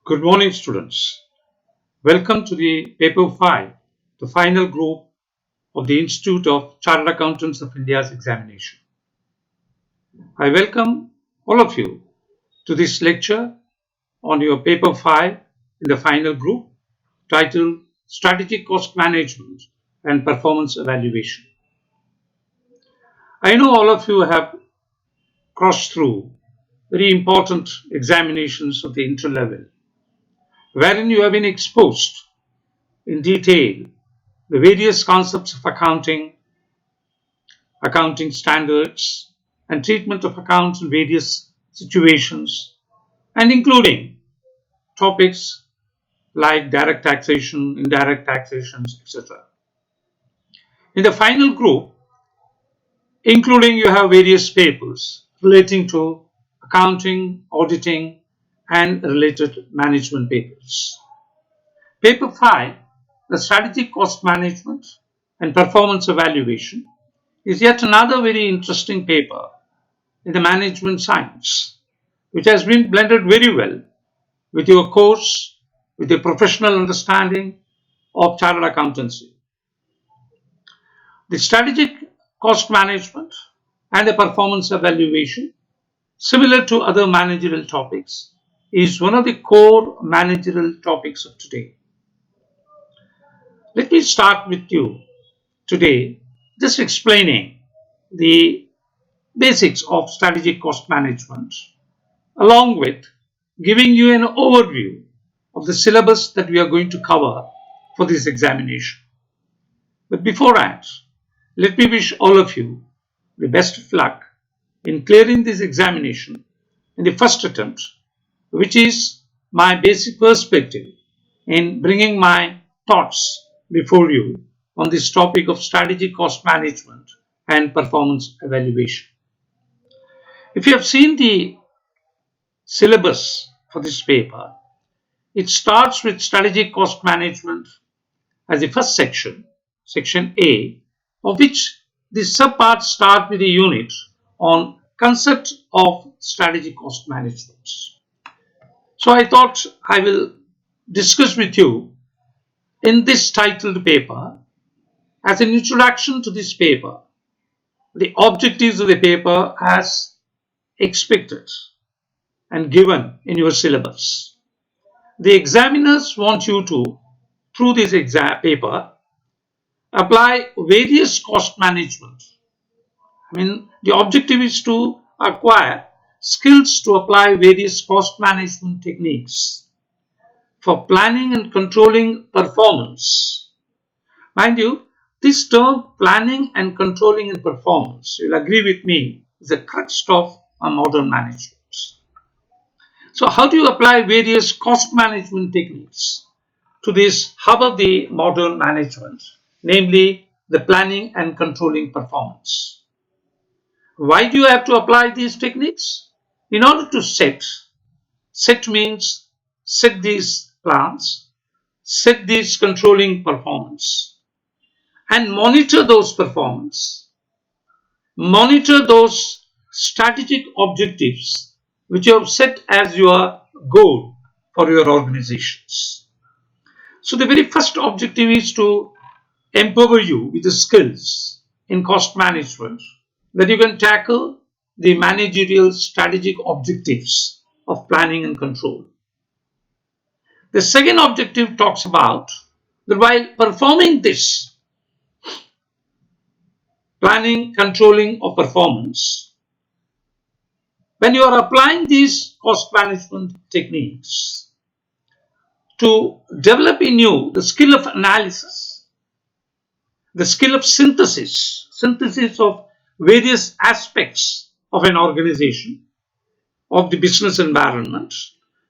Good morning, students. Welcome to the Paper 5, the final group of the Institute of Chartered Accountants of India's examination. I welcome all of you to this lecture on your Paper 5 in the final group titled Strategic Cost Management and Performance Evaluation. I know all of you have crossed through very important examinations of the inter-level, wherein you have been exposed in detail the various concepts of accounting, accounting standards, and treatment of accounts in various situations, and including topics like direct taxation, indirect taxations, etc. In the final group, including you have various papers relating to accounting, auditing, and related management papers. Paper 5, the strategic cost management and performance evaluation, is yet another very interesting paper in the management science, which has been blended very well with your course, with your professional understanding of chartered accountancy. The strategic cost management and the performance evaluation, similar to other managerial topics, is one of the core managerial topics of today. Let me start with you today just explaining the basics of strategic cost management, along with giving you an overview of the syllabus that we are going to cover for this examination. But before that, let me wish all of you the best of luck in clearing this examination in the first attempt, which is my basic perspective in bringing my thoughts before you on this topic of strategic cost management and performance evaluation. If you have seen the syllabus for this paper, it starts with strategic cost management as the first section, section A, of which the subparts start with a unit on concept of strategic cost management. So I thought I will discuss with you in this titled paper as an introduction to this paper, the objectives of the paper as expected and given in your syllabus. The examiners want you to, through this paper, apply various cost management. The objective is to acquire skills to apply various cost management techniques for planning and controlling performance. Mind you, this term planning and controlling and performance, you'll agree with me, is the crux of our modern management. So how do you apply various cost management techniques to this hub of the modern management, namely the planning and controlling performance? Why do you have to apply these techniques? In order to set means set these plans, set these controlling performance, and monitor those performance, monitor those strategic objectives which you have set as your goal for your organizations. So the very first objective is to empower you with the skills in cost management that you can tackle the managerial strategic objectives of planning and control. The second objective talks about that while performing this planning, controlling of performance, when you are applying these cost management techniques to develop in you the skill of analysis, the skill of synthesis of various aspects of an organization, of the business environment,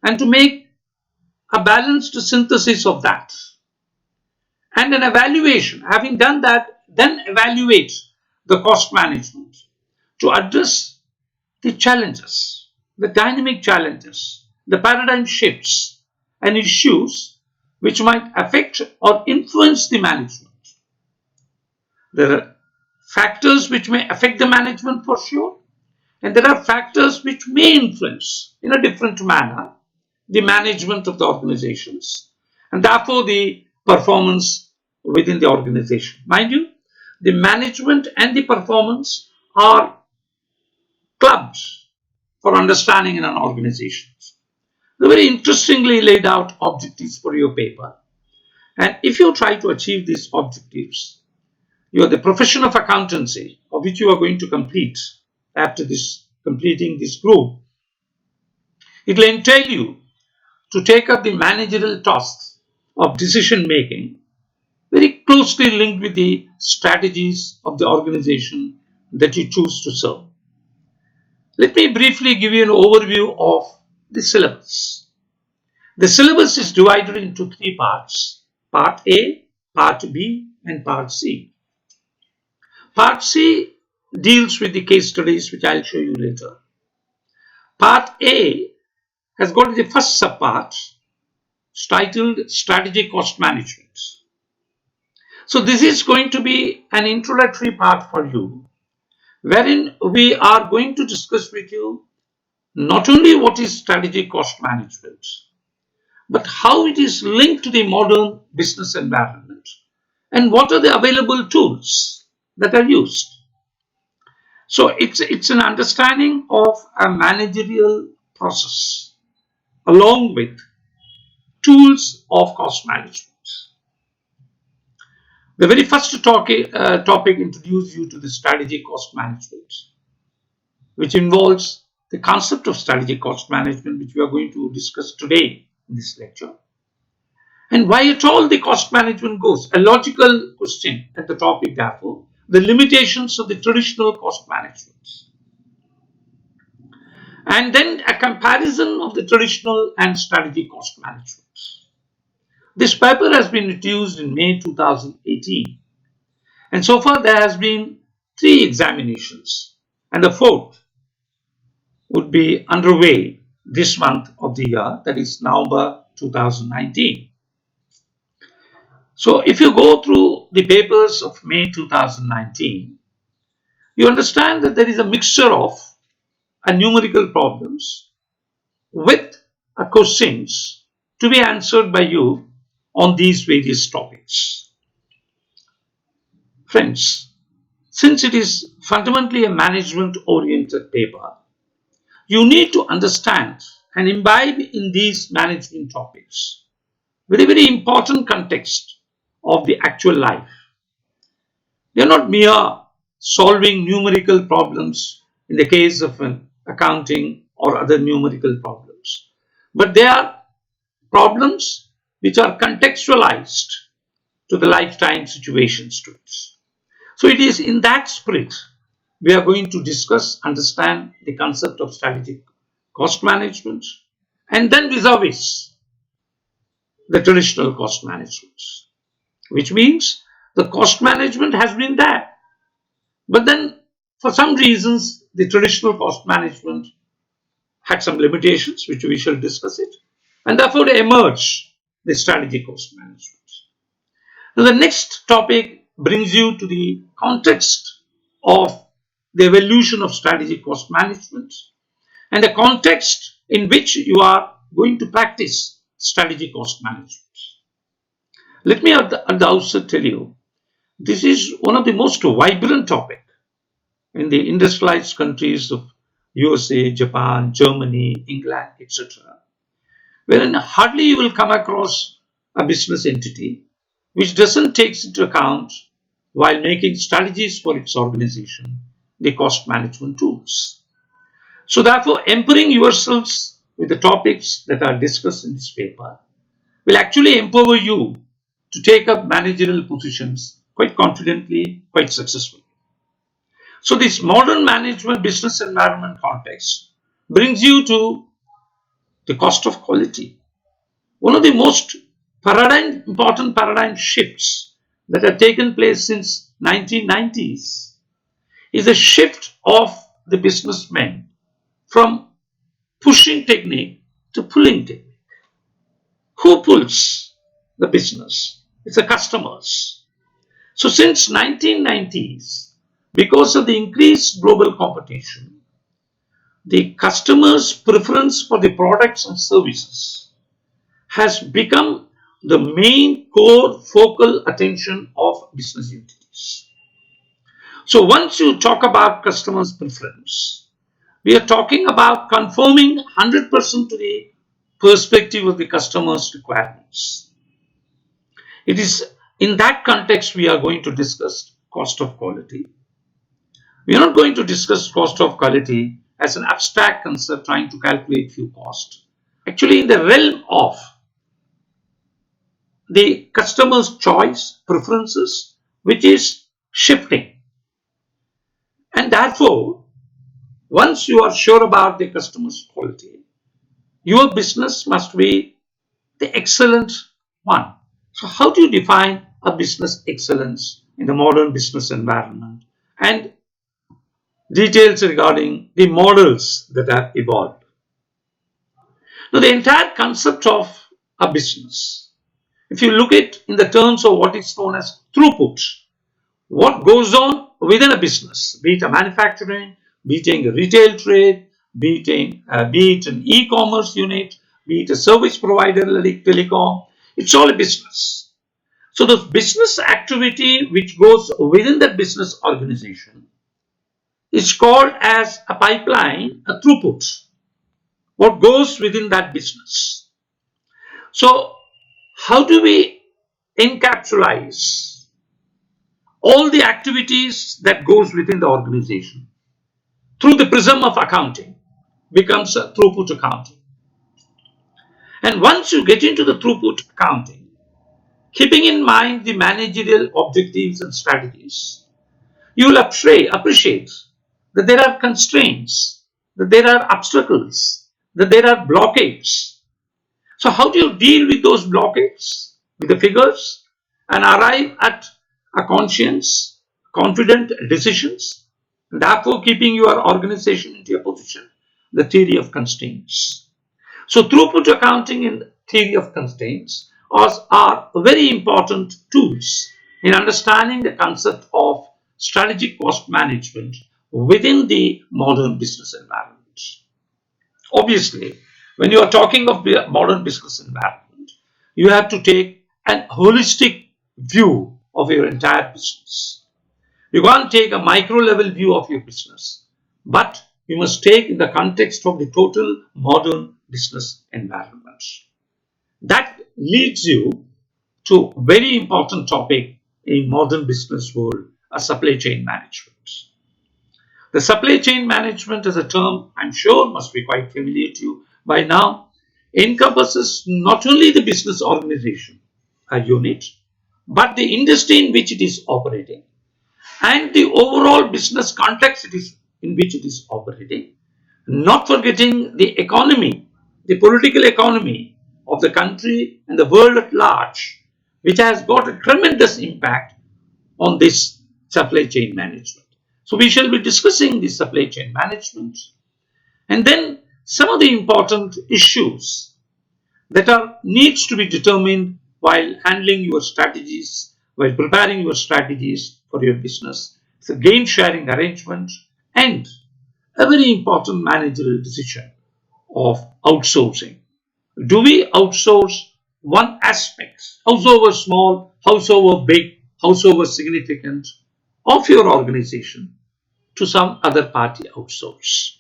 and to make a balanced synthesis of that. And an evaluation, having done that, then evaluate the cost management to address the challenges, the dynamic challenges, the paradigm shifts and issues which might affect or influence the management. There are factors which may affect the management for sure, and there are factors which may influence in a different manner the management of the organizations, and therefore the performance within the organization. Mind you, the management and the performance are clubs for understanding in an organization. They're very interestingly laid out objectives for your paper. And if you try to achieve these objectives, the profession of accountancy, of which you are going to complete after this completing this group, it will entail you to take up the managerial tasks of decision making, very closely linked with the strategies of the organization that you choose to serve. Let me briefly give you an overview of the syllabus. The syllabus is divided into three parts: Part A, Part B, and Part C. Part C deals with the case studies, which I'll show you later. Part A has got the first subpart titled Strategic Cost Management. So this is going to be an introductory part for you, wherein we are going to discuss with you not only what is strategic cost management, but how it is linked to the modern business environment and what are the available tools that are used. So it's an understanding of a managerial process along with tools of cost management. The very first topic introduces you to the strategic cost management, which involves the concept of strategic cost management, which we are going to discuss today in this lecture. And why at all the cost management goes? A logical question at the topic, therefore, the limitations of the traditional cost management. And then a comparison of the traditional and strategic cost management. This paper has been introduced in May 2018. And so far there has been 3 examinations. And the 4th would be underway this month of the year, that is November 2019. So if you go through the papers of May 2019, you understand that there is a mixture of numerical problems with questions to be answered by you on these various topics. Friends, since it is fundamentally a management-oriented paper, you need to understand and imbibe in these management topics very, very important context of the actual life. They are not mere solving numerical problems in the case of an accounting or other numerical problems, but they are problems which are contextualized to the lifetime situations to it. So it is in that spirit we are going to discuss, understand the concept of strategic cost management, and then vis-a-vis the traditional cost management, which means the cost management has been there, but then for some reasons the traditional cost management had some limitations, which we shall discuss it, and therefore they emerge the strategic cost management. Now the next topic brings you to the context of the evolution of strategic cost management and the context in which you are going to practice strategic cost management. Let me at the outset tell you, this is one of the most vibrant topics in the industrialized countries of USA, Japan, Germany, England, etc., wherein hardly you will come across a business entity which doesn't take into account, while making strategies for its organization, the cost management tools. So therefore, empowering yourselves with the topics that are discussed in this paper will actually empower you to take up managerial positions quite confidently, quite successfully. So this modern management business environment context brings you to the cost of quality. One of the most important paradigm shifts that have taken place since 1990s is a shift of the businessmen from pushing technique to pulling technique. Who pulls the business? It's the customers. So since 1990s, because of the increased global competition, the customer's preference for the products and services has become the main core focal attention of business entities. So once you talk about customer's preference, we are talking about conforming 100% to the perspective of the customer's requirements. It is in that context we are going to discuss cost of quality. We are not going to discuss cost of quality as an abstract concept trying to calculate few costs. Actually, in the realm of the customer's choice, preferences, which is shifting. And therefore, once you are sure about the customer's quality, your business must be the excellent one. So, how do you define a business excellence in the modern business environment? And details regarding the models that have evolved. Now, the entire concept of a business, if you look at in the terms of what is known as throughput, what goes on within a business, be it a manufacturing, be it a retail trade, be it an e-commerce unit, be it a service provider like telecom, it's all a business. So the business activity which goes within that business organization is called as a pipeline, a throughput, what goes within that business. So how do we encapsulate all the activities that goes within the organization through the prism of accounting becomes a throughput accounting. And once you get into the throughput accounting, keeping in mind the managerial objectives and strategies, you will appreciate that there are constraints, that there are obstacles, that there are blockades. So how do you deal with those blockades, with the figures, and arrive at a conscious, confident decisions, and therefore keeping your organization into a position, the theory of constraints. So throughput accounting and theory of constraints are very important tools in understanding the concept of strategic cost management within the modern business environment. Obviously, when you are talking of the modern business environment, you have to take an holistic view of your entire business. You can't take a micro level view of your business, but you must take in the context of the total modern business environment. That leads you to a very important topic in modern business world, a supply chain management. The supply chain management is a term I'm sure must be quite familiar to you by now, encompasses not only the business organization, a unit, but the industry in which it is operating and the overall business context in which it is operating, not forgetting the economy, the political economy of the country and the world at large, which has got a tremendous impact on this supply chain management. So we shall be discussing the supply chain management and then some of the important issues that are needs to be determined while handling your strategies, while preparing your strategies for your business. It's a gain sharing arrangement and a very important managerial decision of outsourcing. Do we outsource one aspect, howsoever small, howsoever big, howsoever significant, of your organization to some other party outsource?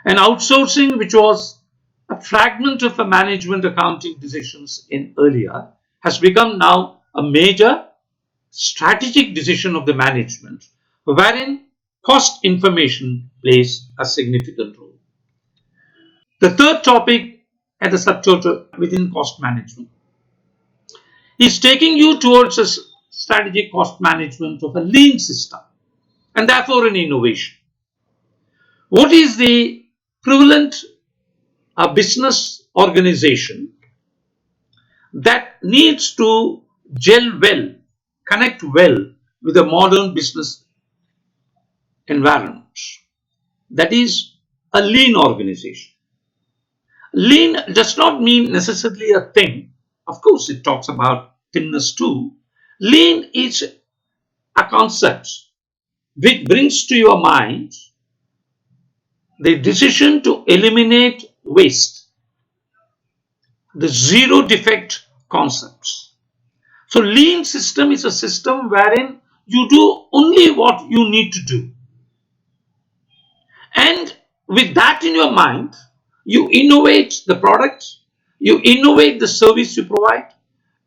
And outsourcing, which was a fragment of a management accounting decisions in earlier, has become now a major strategic decision of the management, wherein cost information plays a significant role. The third topic at the subtotal within cost management is taking you towards a strategic cost management of a lean system and therefore an innovation. What is the prevalent business organization that needs to gel well, connect well with the modern business environment? That is a lean organization. Lean does not mean necessarily a thing. Of course, it talks about thinness too. Lean is a concept which brings to your mind the decision to eliminate waste, the zero defect concepts. So lean system is a system wherein you do only what you need to do. And with that in your mind, you innovate the product, you innovate the service you provide,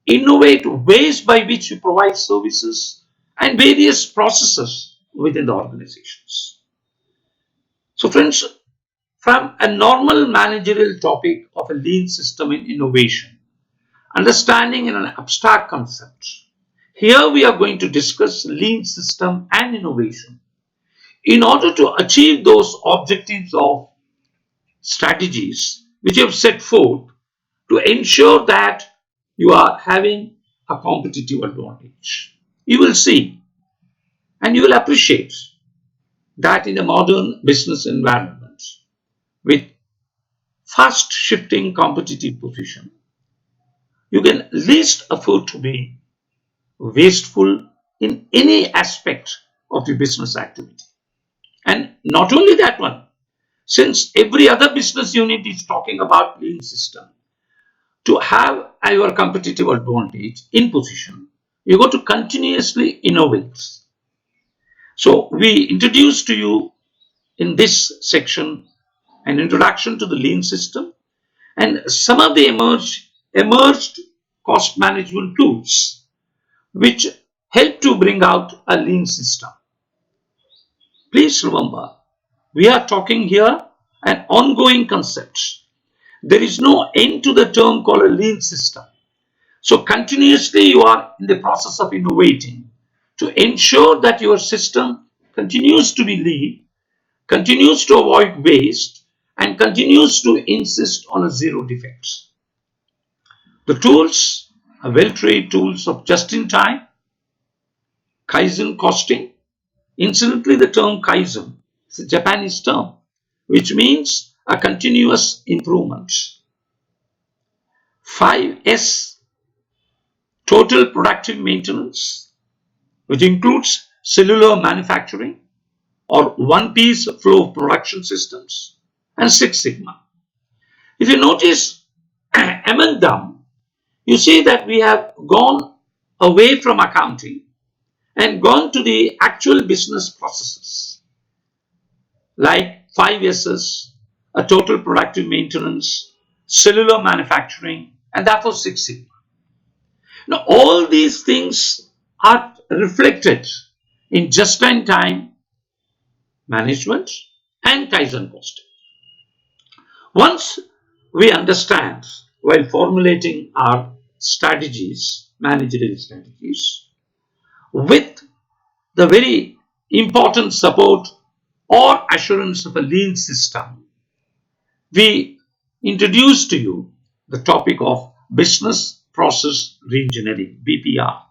innovate ways by which you provide services and various processes within the organizations. So friends, from a normal managerial topic of a lean system in innovation, understanding in an abstract concept, here we are going to discuss lean system and innovation in order to achieve those objectives of strategies which you have set forth to ensure that you are having a competitive advantage. You will see and you will appreciate that in a modern business environment with fast shifting competitive position, you can least afford to be wasteful in any aspect of the business activity. And not only that one, since every other business unit is talking about lean system, to have your competitive advantage in position, you got to continuously innovate. So we introduce to you in this section an introduction to the lean system and some of the emerged cost management tools which help to bring out a lean system. Please remember, we are talking here an ongoing concept. There is no end to the term called a lean system. So continuously you are in the process of innovating to ensure that your system continues to be lean, continues to avoid waste, and continues to insist on a zero defects. The tools are well-trained tools of just-in-time, Kaizen costing. Incidentally, the term Kaizen is a Japanese term, which means a continuous improvement. 5S, total productive maintenance, which includes cellular manufacturing or one-piece flow of production systems, and Six Sigma. If you notice among them, you see that we have gone away from accounting and gone to the actual business processes like 5Ss, a total productive maintenance, cellular manufacturing, and therefore Six Sigma. Now, all these things are reflected in just-in-time management and Kaizen costing. Once we understand while formulating our strategies, managerial strategies, with the very important support or assurance of a lean system, we introduce to you the topic of business process reengineering, BPR.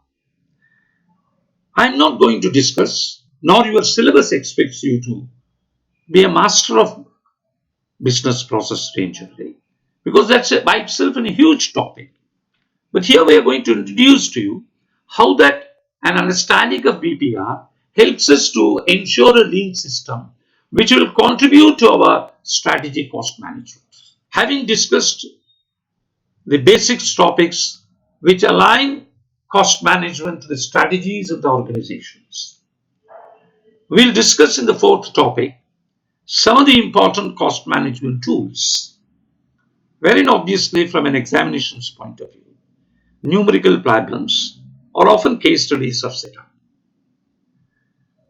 I'm not going to discuss, nor your syllabus expects you to be a master of business process reengineering, because that's by itself a huge topic. But here we are going to introduce to you how that an understanding of BPR helps us to ensure a lean system which will contribute to our strategic cost management. Having discussed the basics topics which align cost management to the strategies of the organizations, we'll discuss in the fourth topic some of the important cost management tools, wherein obviously from an examination's point of view, numerical problems are often case studies of setup.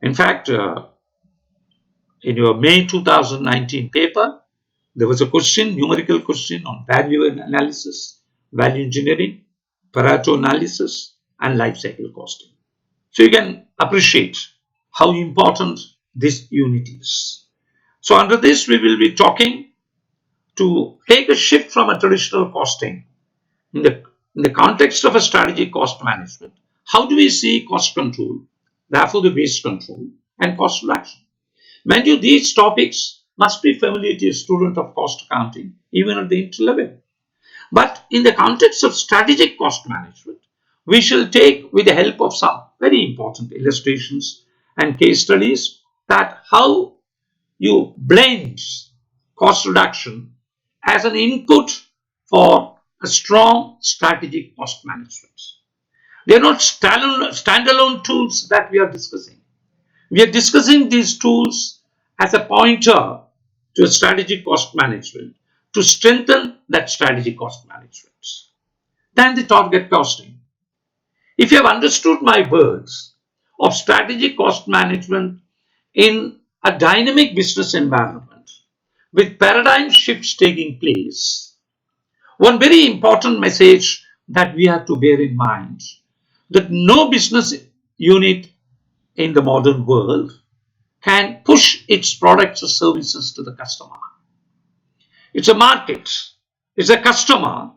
In fact, in your May 2019 paper, there was a question, numerical question on value analysis, value engineering, Pareto analysis, and life cycle costing. So you can appreciate how important this unit is. So under this, we will be talking to take a shift from a traditional costing in the context of a strategic cost management. How do we see cost control, therefore the waste control and cost reduction? Mind you, these topics must be familiar to a student of cost accounting, even at the entry level. But in the context of strategic cost management, we shall take, with the help of some very important illustrations and case studies, that how you blend cost reduction as an input for a strong strategic cost management. They are not standalone tools that we are discussing. We are discussing these tools as a pointer to a strategic cost management to strengthen that strategic cost management. Then the target costing. If you have understood my words of strategic cost management in a dynamic business environment with paradigm shifts taking place, one very important message that we have to bear in mind that no business unit in the modern world can push its products or services to the customer. It's a market, it's a customer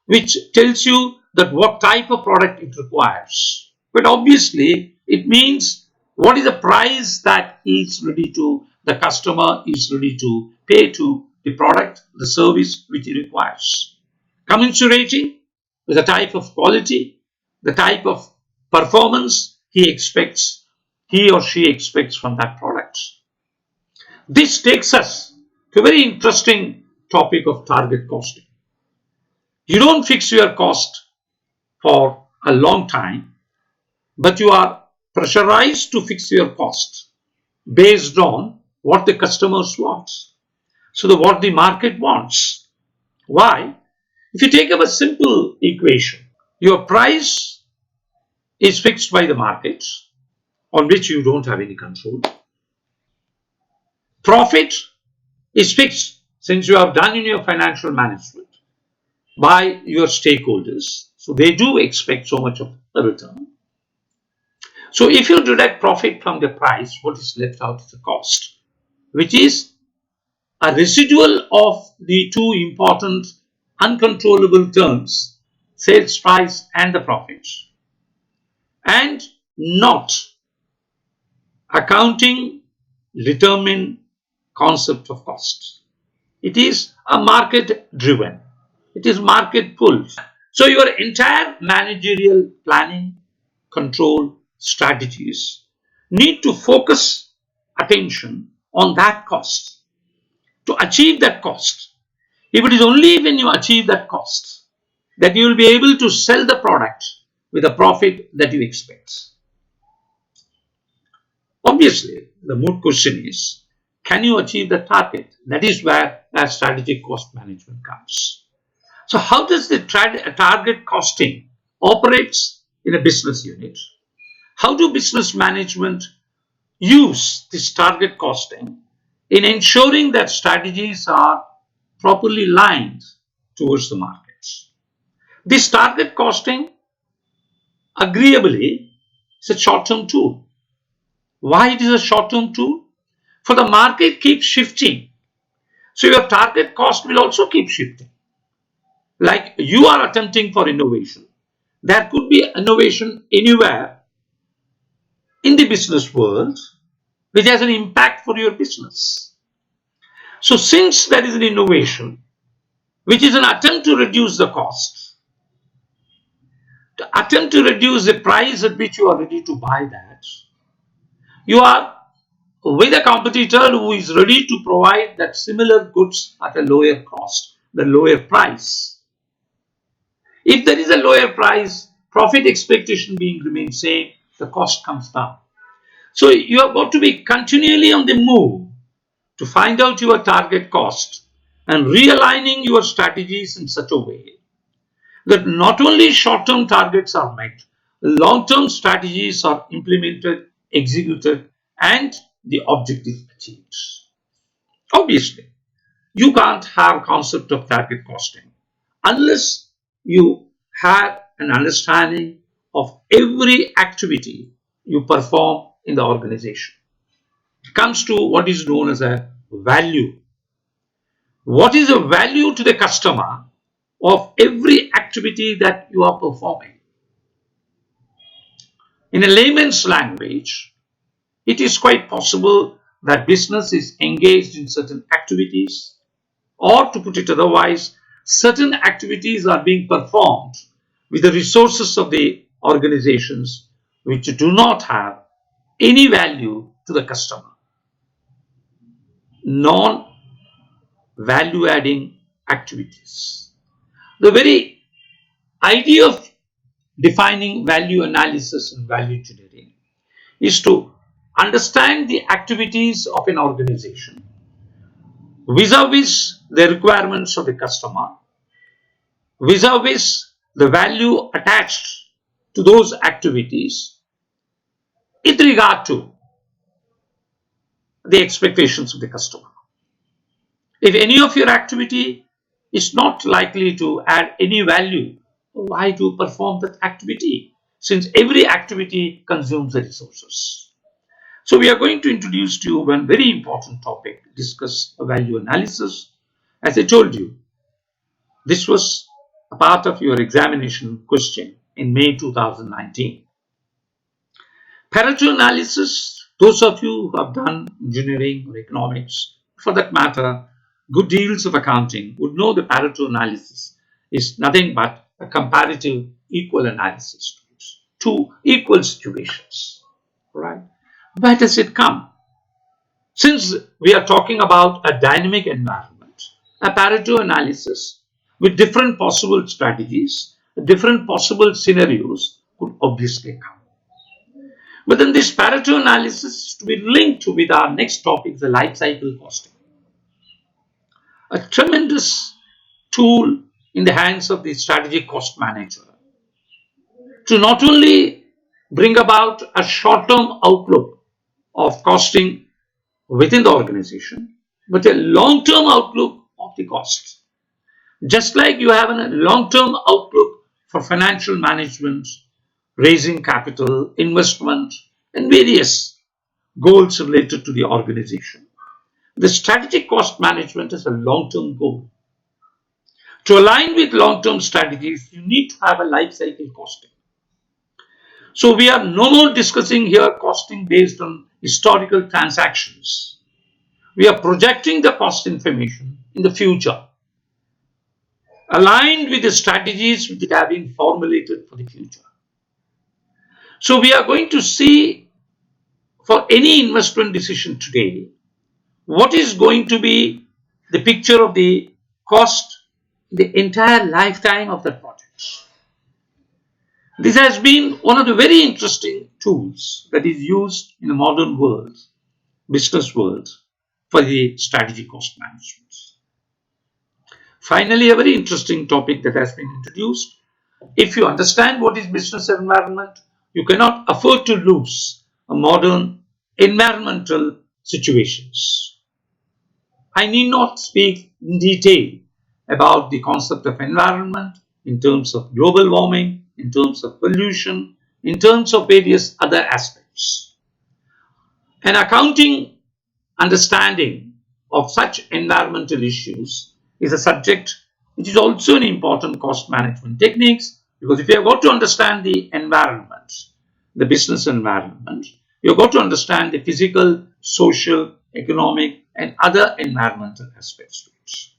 which tells you that what type of product it requires. But obviously, it means what is the price that the customer is ready to pay to the product, the service which he requires. Commensurating with the type of quality, the type of performance he or she expects from that product. This takes us to a very interesting topic of target costing. You don't fix your cost for a long time, but you are pressurized to fix your cost based on what the customers want. So what the market wants. Why? If you take up a simple equation, your price is fixed by the market on which you don't have any control. Profit is fixed since you have done in your financial management by your stakeholders. So they do expect so much of a return. So if you deduct profit from the price, what is left out is the cost, which is a residual of the two important uncontrollable terms, sales price and the profit, and not accounting determined concept of cost. It is a market driven. It is market pull. So your entire managerial planning, control, strategies need to focus attention on that cost to achieve that cost. If it is only when you achieve that cost that you will be able to sell the product with a profit that you expect. Obviously, the moot question is, can you achieve the target? That is where strategic cost management comes. So how does the target costing operates in a business unit? How do business management use this target costing in ensuring that strategies are properly aligned towards the markets? This target costing, agreeably, is a short-term tool. Why it is a short-term tool? For the market keeps shifting. So your target cost will also keep shifting. Like you are attempting for innovation. There could be innovation anywhere in the business world which has an impact for your business. So since there is an innovation which is an attempt to reduce the cost, to attempt to reduce the price at which you are ready to buy that, you are with a competitor who is ready to provide that similar goods at a lower cost, the lower price. If there is a lower price, profit expectation being remain same, the cost comes down. So you have got to be continually on the move to find out your target cost and realigning your strategies in such a way that not only short-term targets are met, long-term strategies are implemented, executed, and the objective achieved. Obviously, you can't have concept of target costing unless you have an understanding of every activity you perform in the organization. It comes to what is known as a value. What is the value to the customer of every activity that you are performing? In a layman's language, it is quite possible that business is engaged in certain activities, or to put it otherwise, certain activities are being performed with the resources of the organizations which do not have any value to the customer. value adding activities. The very idea of defining value analysis and value engineering is to understand the activities of an organization vis-a-vis the requirements of the customer, vis-a-vis the value attached to those activities with regard to the expectations of the customer. If any of your activity is not likely to add any value, why to perform that activity? Since every activity consumes the resources. So we are going to introduce to you one very important topic, discuss value analysis. As I told you, this was a part of your examination question in May 2019. Pareto analysis, those of you who have done engineering or economics, for that matter, good deals of accounting would know the Pareto analysis is nothing but a comparative equal analysis to equal situations. Right? Where does it come? Since we are talking about a dynamic environment, a Pareto analysis with different possible strategies, different possible scenarios could obviously come. But then this Pareto analysis to be linked with our next topic, the life cycle costing. A tremendous tool in the hands of the strategic cost manager to not only bring about a short-term outlook of costing within the organization, but a long-term outlook of the costs. Just like you have a long-term outlook for financial management, raising capital, investment, and various goals related to the organization. The strategic cost management is a long-term goal. To align with long-term strategies, you need to have a life cycle costing. So we are no more discussing here costing based on historical transactions. We are projecting the cost information in the future, aligned with the strategies which have been formulated for the future. So we are going to see for any investment decision today, what is going to be the picture of the cost, the entire lifetime of the project. This has been one of the very interesting tools that is used in the modern world, business world, for the strategic cost management. Finally, a very interesting topic that has been introduced. If you understand what is business environment, you cannot afford to lose a modern environmental situations. I need not speak in detail about the concept of environment in terms of global warming, in terms of pollution, in terms of various other aspects. An accounting understanding of such environmental issues is a subject which is also an important cost management techniques, because if you have got to understand the environment, the business environment, you've got to understand the physical, social, economic, and other environmental aspects to it.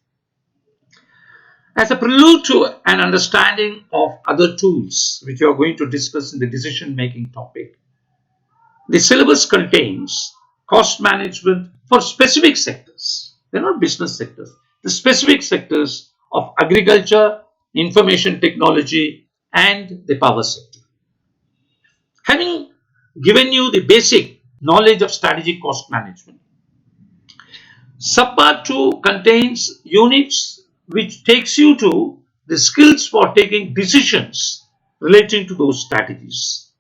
As a prelude to an understanding of other tools which we are going to discuss in the decision-making topic, the syllabus contains cost management for specific sectors. They're not business sectors. The specific sectors of agriculture, information technology, and the power sector. Having given you the basic knowledge of strategic cost management, Subpart 2 contains units which takes you to the skills for taking decisions relating to those strategies.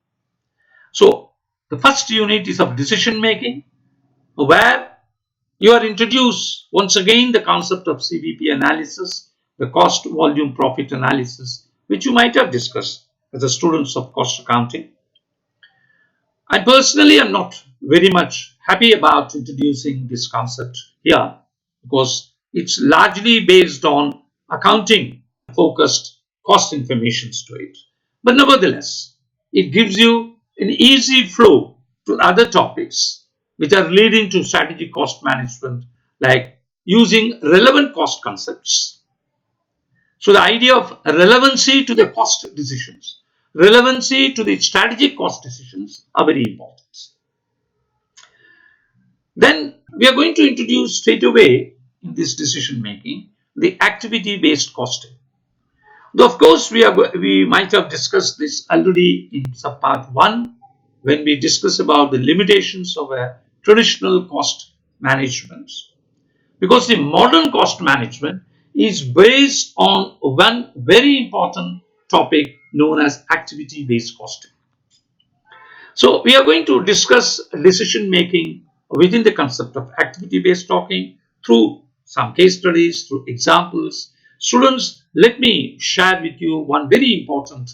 So, the first unit is of decision making, where you are introduced once again the concept of CVP analysis, the cost volume profit analysis, which you might have discussed as the students of cost accounting. I personally am not very much happy about introducing this concept here, because it's largely based on accounting focused cost informations to it. But nevertheless, it gives you an easy flow to other topics which are leading to strategic cost management, like using relevant cost concepts. So the idea of relevancy to the cost decisions, relevancy to the strategic cost decisions are very important. Then we are going to introduce straight away in this decision making, the activity-based costing. Though of course, we might have discussed this already in subpart 1 when we discuss about the limitations of a traditional cost management. Because the modern cost management is based on one very important topic known as activity-based costing. So we are going to discuss decision making within the concept of activity-based talking through some case studies, through examples. Students, let me share with you one very important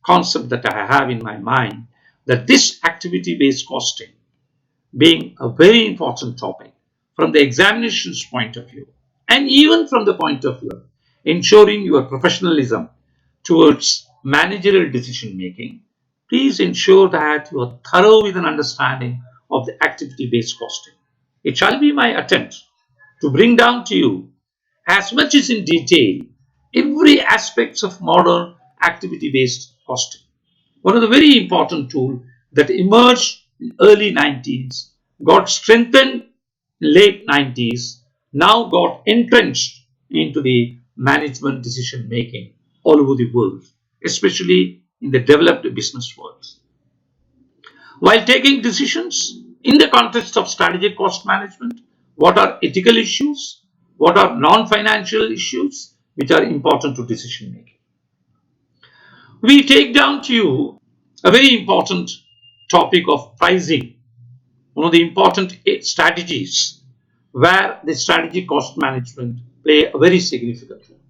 concept that I have in my mind, that this activity-based costing being a very important topic from the examination's point of view, and even from the point of view ensuring your professionalism towards managerial decision making, please ensure that you are thorough with an understanding of the activity-based costing. It shall be my attempt to bring down to you as much as in detail every aspects of modern activity-based costing. One of the very important tools that emerged in early 90s, got strengthened in late 90s, now got entrenched into the management decision making all over the world, especially in the developed business world. While taking decisions in the context of strategic cost management, what are ethical issues? What are non-financial issues which are important to decision making? We take down to you a very important topic of pricing, one of the important strategies where the strategic cost management play a very significant role.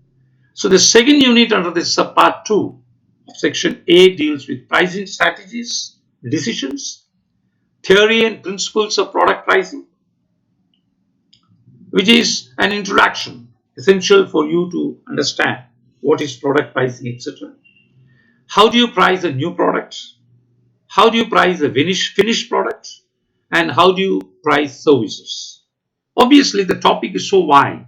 So the second unit under this subpart 2 of section A deals with pricing strategies, decisions, theory and principles of product pricing, which is an introduction essential for you to understand what is product pricing, etc. How do you price a new product? How do you price a finished product? And how do you price services? Obviously, the topic is so wide.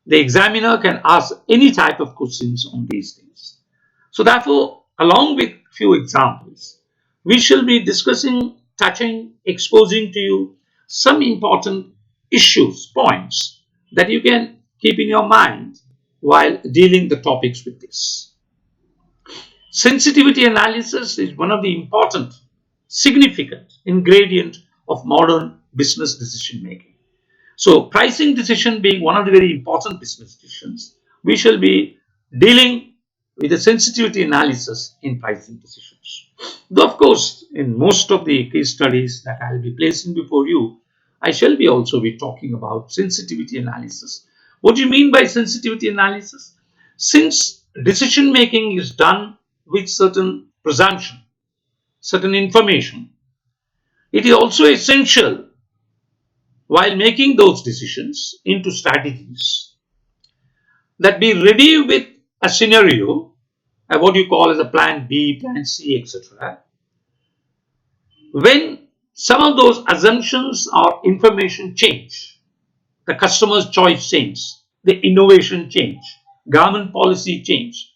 The examiner can ask any type of questions on these things. So therefore, along with few examples, we shall be discussing, touching, exposing to you some important issues, points that you can keep in your mind while dealing the topics with this. Sensitivity analysis is one of the important, significant ingredient of modern business decision making. So pricing decision being one of the very important business decisions, we shall be dealing with the sensitivity analysis in pricing decisions. Though of course, in most of the case studies that I will be placing before you, I shall be also be talking about sensitivity analysis. What do you mean by sensitivity analysis? Since decision making is done with certain presumption, certain information, it is also essential while making those decisions into strategies that be ready with a scenario, what you call as a plan B, plan C, etc. When some of those assumptions or information change, the customer's choice change, the innovation change, government policy change,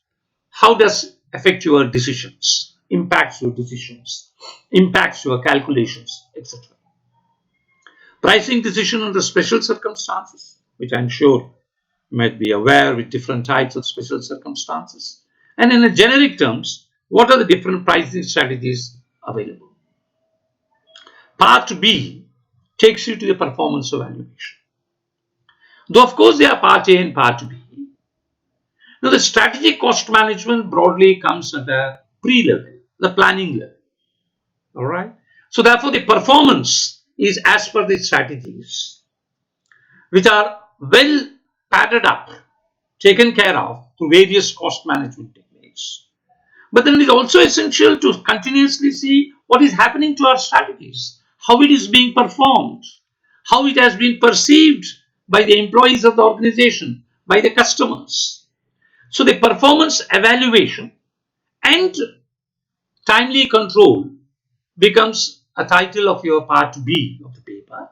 how does it affect your decisions, impacts your decisions, impacts your calculations, etc. Pricing decision under special circumstances, which I'm sure you might be aware with different types of special circumstances. And in a generic terms, what are the different pricing strategies available? Part B takes you to the performance evaluation. Though of course there are part A and part B. Now the strategic cost management broadly comes at the pre-level, the planning level. All right. So therefore the performance is as per the strategies which are well padded up, taken care of through various cost management techniques. But then it is also essential to continuously see what is happening to our strategies, how it is being performed, how it has been perceived by the employees of the organization, by the customers. So the performance evaluation and timely control becomes a title of your part B of the paper,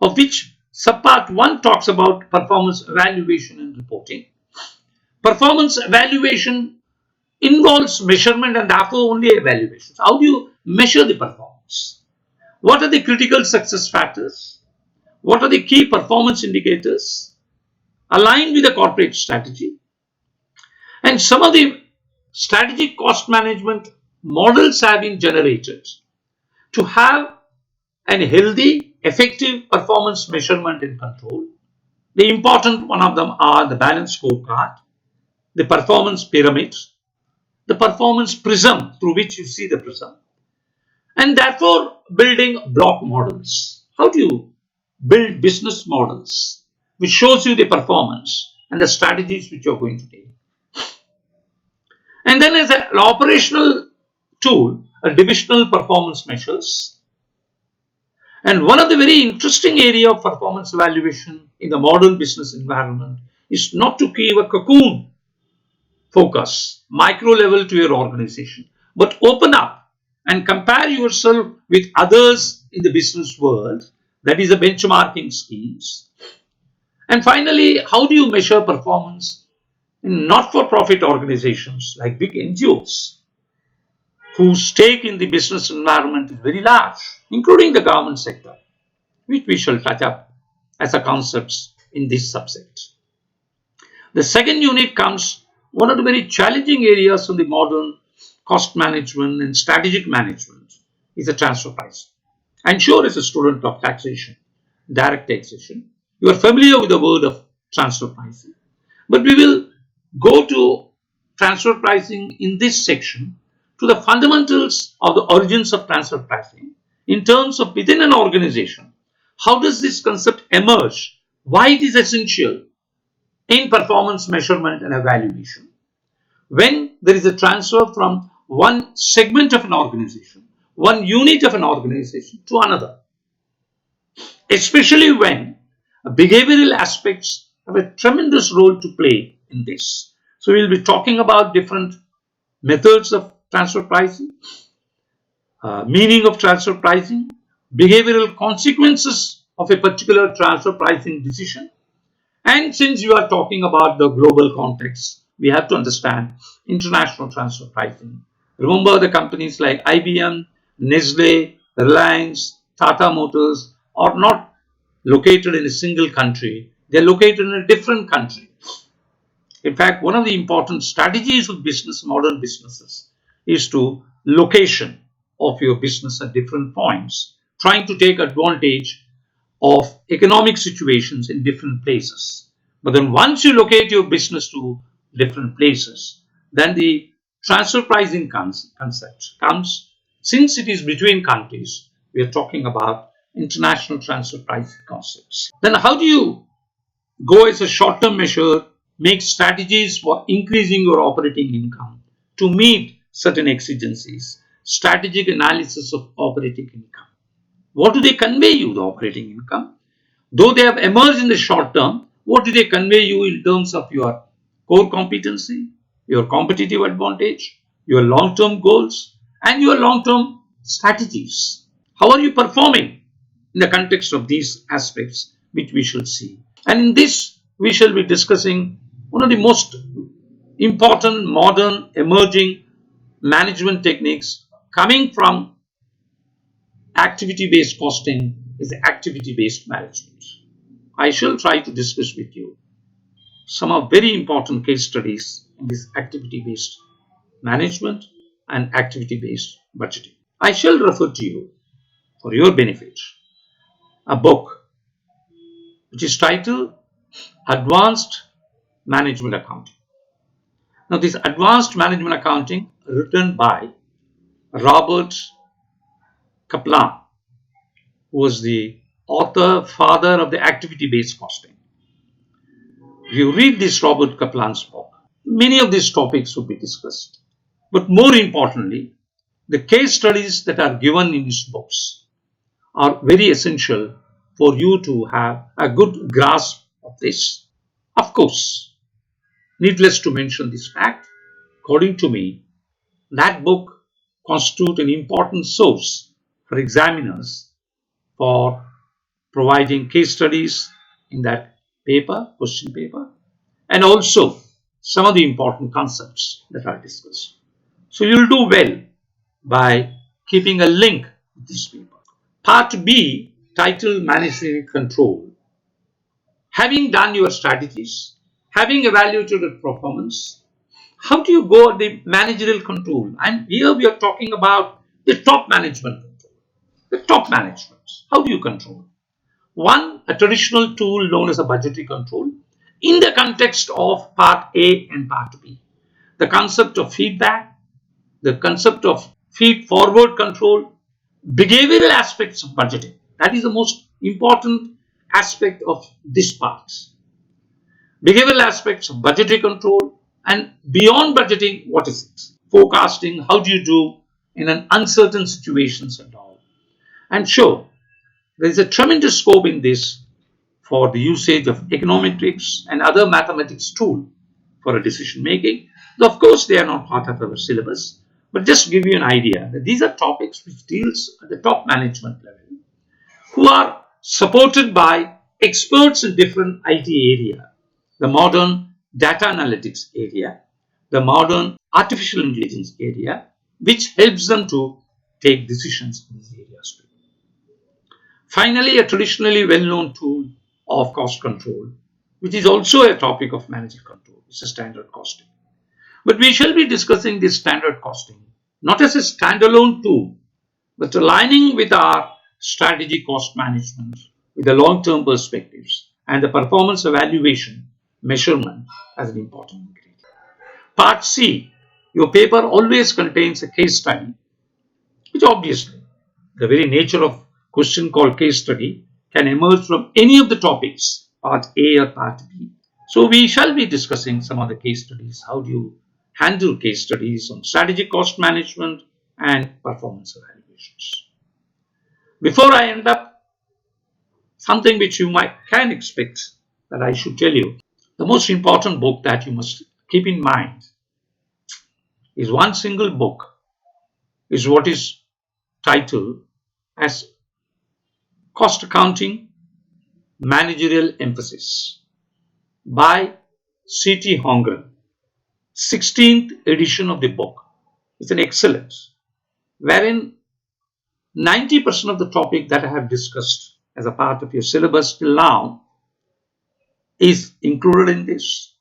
of which subpart 1 talks about performance evaluation and reporting. Performance evaluation involves measurement and therefore only evaluations. How do you measure the performance? What are the critical success factors? What are the key performance indicators aligned with the corporate strategy? And some of the strategic cost management models have been generated to have an healthy, effective performance measurement and control. The important one of them are the balance scorecard, the performance pyramid, the performance prism through which you see the prism, and therefore building block models. How do you build business models which shows you the performance and the strategies which you're going to take? And then as an operational tool, a divisional performance measures. And one of the very interesting area of performance evaluation in the modern business environment is not to keep a cocoon focus, micro level to your organization, but open up and compare yourself with others in the business world. That is the benchmarking schemes. And finally, how do you measure performance in not-for-profit organizations like big NGOs whose stake in the business environment is very large, including the government sector, which we shall touch up as a concepts in this subset. The second unit comes one of the very challenging areas of the modern cost management and strategic management is the transfer pricing. I'm sure as a student of taxation, direct taxation, you are familiar with the word of transfer pricing. But we will go to transfer pricing in this section to the fundamentals of the origins of transfer pricing in terms of within an organization. How does this concept emerge? Why it is essential in performance measurement and evaluation when there is a transfer from one segment of an organization, one unit of an organization to another, especially when behavioral aspects have a tremendous role to play in this. So we'll be talking about different methods of transfer pricing, meaning of transfer pricing, behavioral consequences of a particular transfer pricing decision. And since you are talking about the global context, we have to understand international transfer pricing. Remember the companies like IBM, Nestle, Reliance, Tata Motors are not located in a single country. They are located in a different country. In fact, one of the important strategies of business, modern businesses, is to location of your business at different points, trying to take advantage of economic situations in different places. But then once you locate your business to different places, then the transfer pricing concept comes. Since it is between countries, we are talking about international transfer pricing concepts. Then how do you go as a short-term measure, make strategies for increasing your operating income to meet certain exigencies, strategic analysis of operating income. What do they convey you, the operating income? Though they have emerged in the short term, what do they convey you in terms of your core competency, your competitive advantage, your long-term goals, and your long-term strategies? How are you performing in the context of these aspects, which we shall see? And in this, we shall be discussing one of the most important modern emerging management techniques coming from activity-based costing is the activity-based management. I shall try to discuss with you some of very important case studies in this activity-based management and activity-based budgeting. I shall refer to you for your benefit a book which is titled Advanced Management Accounting. Now this Advanced Management Accounting written by Robert Kaplan, who was the father of the activity-based costing. If you read this Robert Kaplan's book, many of these topics will be discussed. But more importantly, the case studies that are given in his books are very essential for you to have a good grasp of this. Of course, needless to mention this fact, according to me, that book constitutes an important source for examiners for providing case studies in that paper, question paper, and also some of the important concepts that are discussed. So you'll do well by keeping a link with this paper. Part B title managerial control, having done your strategies, having evaluated your performance, how do you go at the managerial control? And here we are talking about the top management control. The top management. How do you control? One, a traditional tool known as a budgetary control in the context of part A and part B. The concept of feedback, the concept of feed forward control, behavioral aspects of budgeting. That is the most important aspect of this part. Behavioral aspects of budgetary control, and beyond budgeting, what is it? Forecasting, how do you do in an uncertain situations and all. And sure, there is a tremendous scope in this for the usage of econometrics and other mathematics tool for a decision making. Of course, they are not part of our syllabus, but just to give you an idea that these are topics which deals at the top management level, who are supported by experts in different IT area, the modern data analytics area, the modern artificial intelligence area, which helps them to take decisions in these areas too. Finally, a traditionally well-known tool of cost control, which is also a topic of managerial control, is a standard costing. But we shall be discussing this standard costing not as a standalone tool, but aligning with our strategy cost management with the long-term perspectives and the performance evaluation measurement as an important ingredient. Part C, your paper always contains a case study, which obviously the very nature of question called case study can emerge from any of the topics, part A or part B. So we shall be discussing some of the case studies. How do you handle case studies on strategic cost management and performance evaluations? Before I end up, something which you can expect that I should tell you, the most important book that you must keep in mind is one single book, is what is titled as Cost Accounting Managerial Emphasis by C.T. Hongren. 16th edition of the book. It's an excellent, wherein 90% of the topic that I have discussed as a part of your syllabus till now is included in this.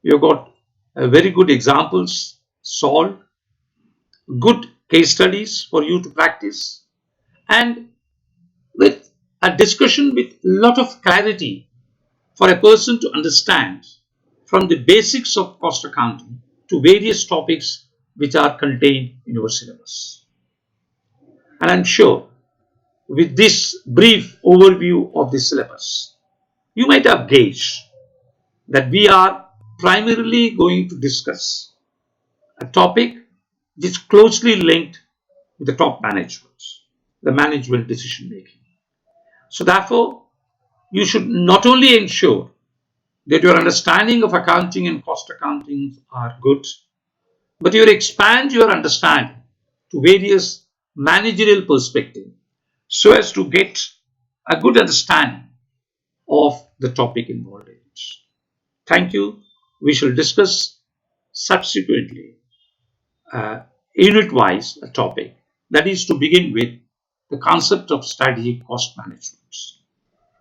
You've got very good examples solved, good case studies for you to practice, and with a discussion with a lot of clarity for a person to understand from the basics of cost accounting to various topics which are contained in your syllabus. And I'm sure with this brief overview of the syllabus, you might have gauged that we are primarily going to discuss a topic which is closely linked with the top management, the management decision making. So therefore, you should not only ensure that your understanding of accounting and cost accounting are good, but you expand your understanding to various managerial perspectives so as to get a good understanding of the topic involved in it. Thank you. We shall discuss subsequently unit-wise a topic, that is to begin with the concept of strategic cost management.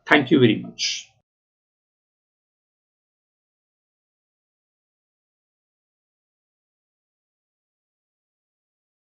Thank you very much.